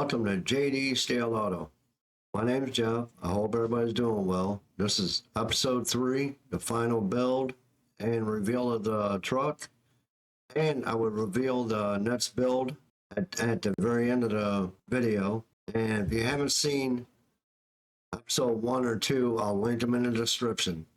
welcome to JD Steel Auto. My name is Jeff. I hope everybody's doing well. This is episode 3, the final build and reveal of the truck. And I will reveal the next build at the very end of the video. And if you haven't seen episode 1 or 2, I'll link them in the description.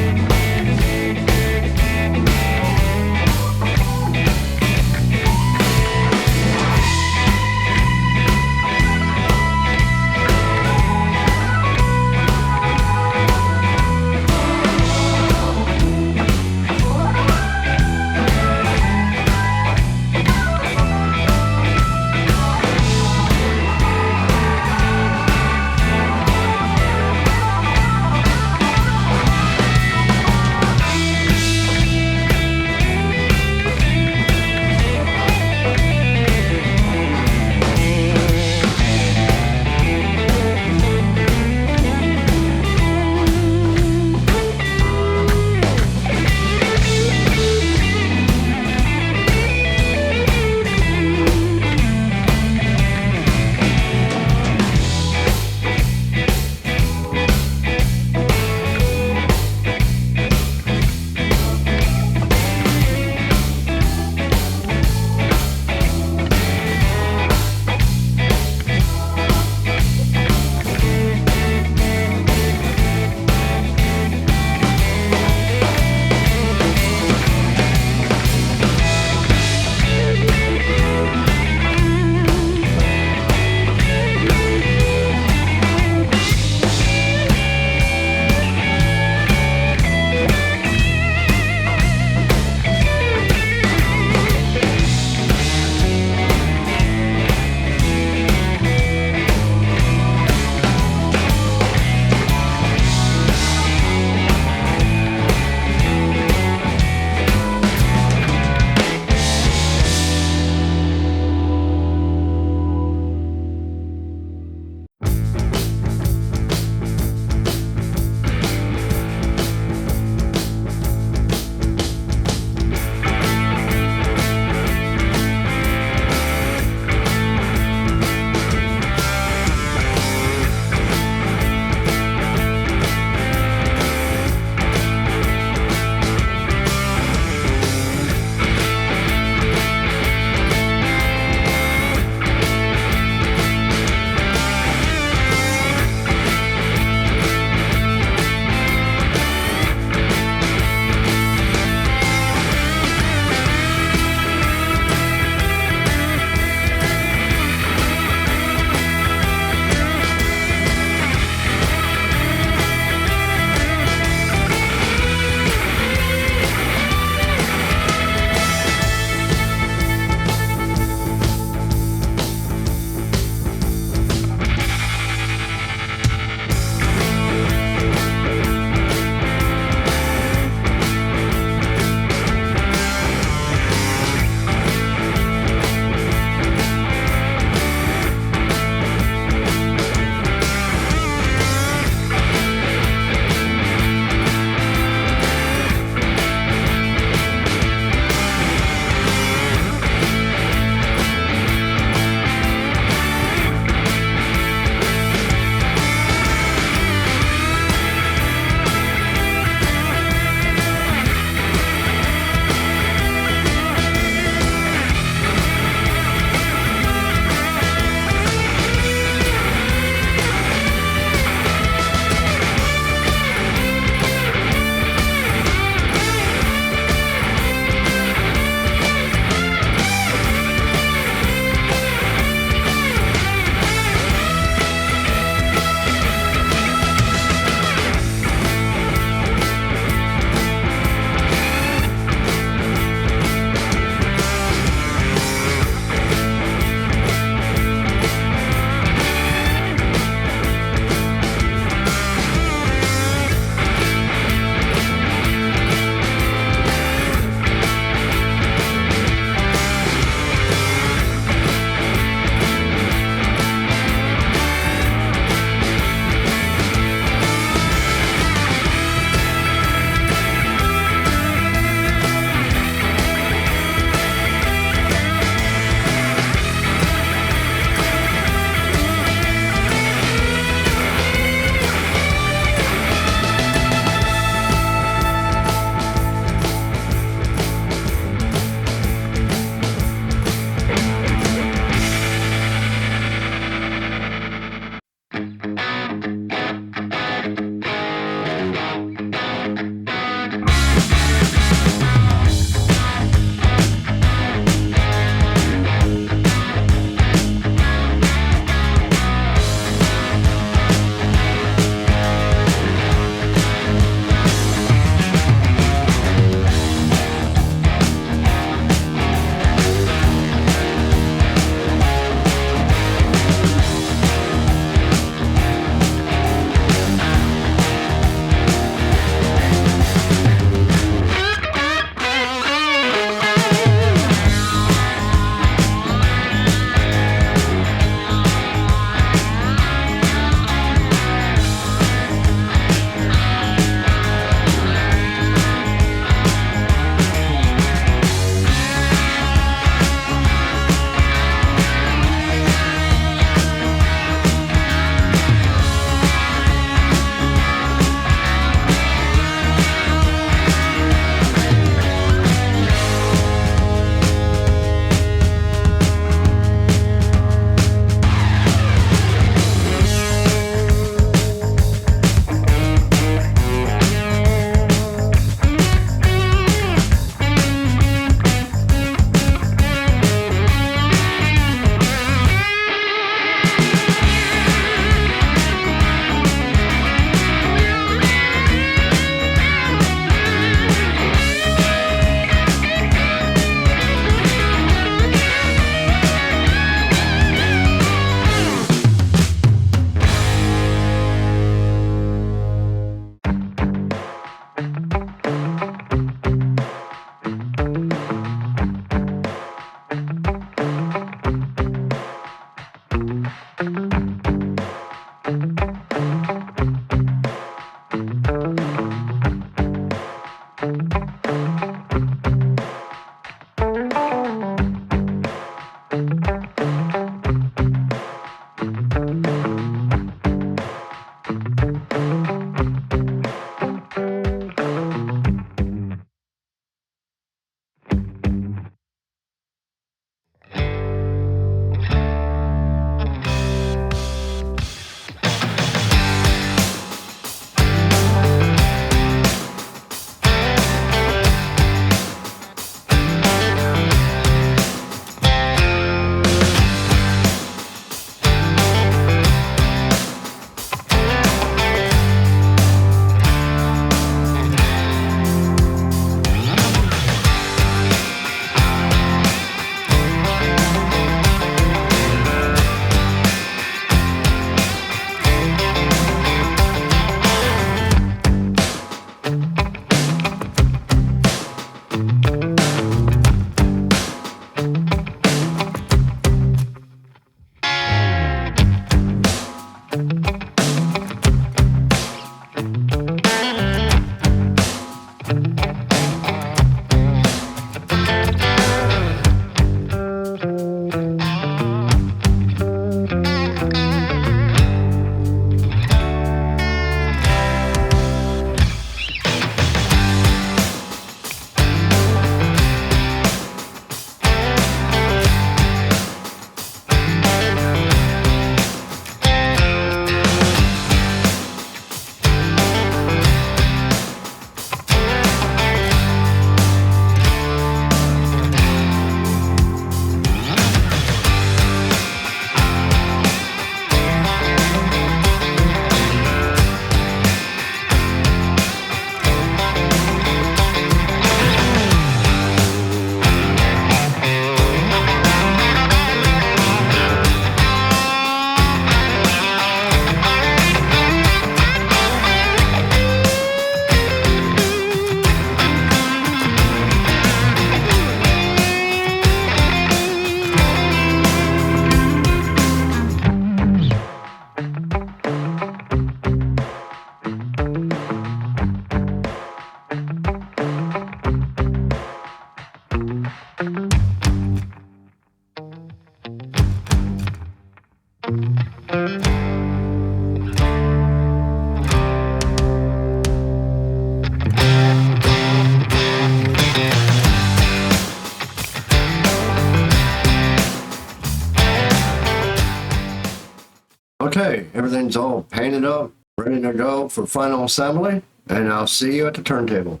Okay, everything's all painted up, ready to go for final assembly, and I'll see you at the turntable.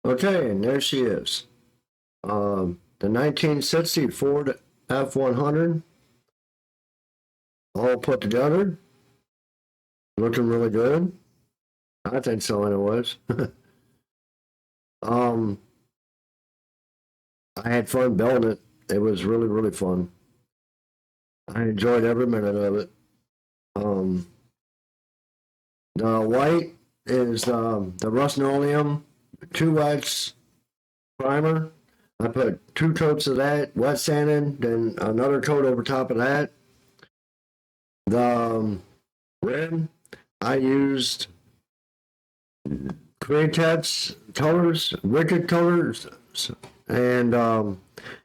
Okay, and there she is. The 1960 Ford F-100, all put together, looking really good. I think so, anyways. I had fun building it. It was really, really fun. I enjoyed every minute of it. The white is the Rust-Oleum 2X primer. I put 2 coats of that, wet sanded, then another coat over top of that. The red, I used Createx colors, Wicked colors, and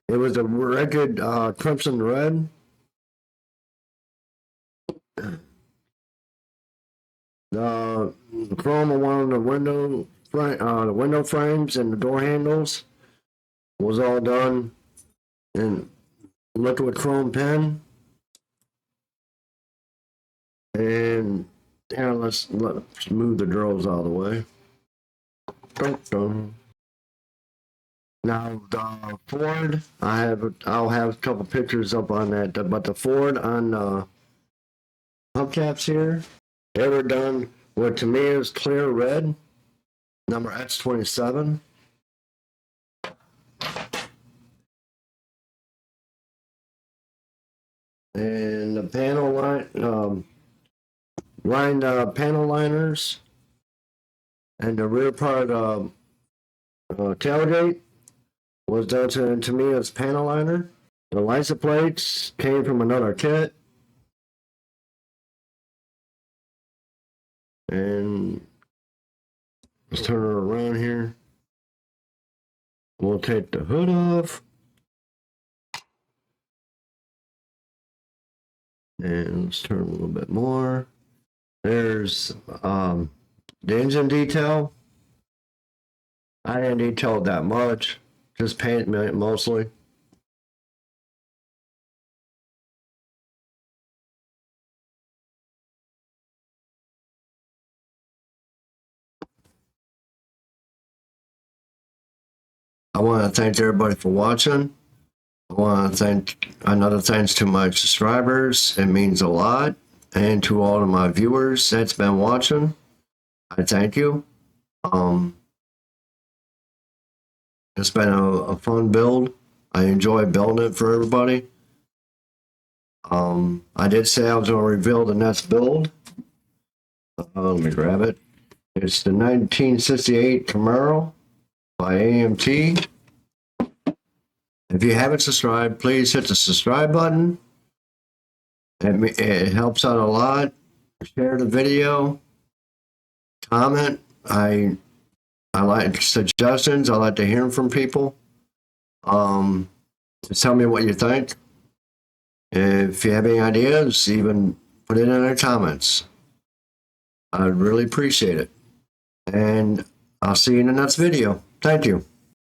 it was a Wicked crimson red. The chrome on one of the window frames and the door handles was all done in liquid chrome pen. And yeah, let's move the drills out of the way. Dun, dun. Now the Ford, I'll have a couple pictures up on that, but the Ford on hubcaps here, they were done what to me is clear red, number X27. And the panel lined panel liners and the rear part tailgate was done to me as panel liner. The license plates came from another kit. And let's turn it around here. We'll take the hood off. And let's turn a little bit more. There's the engine detail. I didn't detail that much, just paint mostly. I want to thank everybody for watching. I want to thank another thanks to my subscribers. It means a lot. And to all of my viewers that's been watching, I thank you. It's been a fun build. I enjoy building it for everybody. I did say I was going to reveal the next build. Let me grab it. It's the 1968 Camaro by AMT. If you haven't subscribed, please hit the subscribe button. It helps out a lot. Share the video. Comment. I like suggestions. I like to hear from people. Just tell me what you think. If you have any ideas, even put it in the comments. I'd really appreciate it. And I'll see you in the next video. Thank you.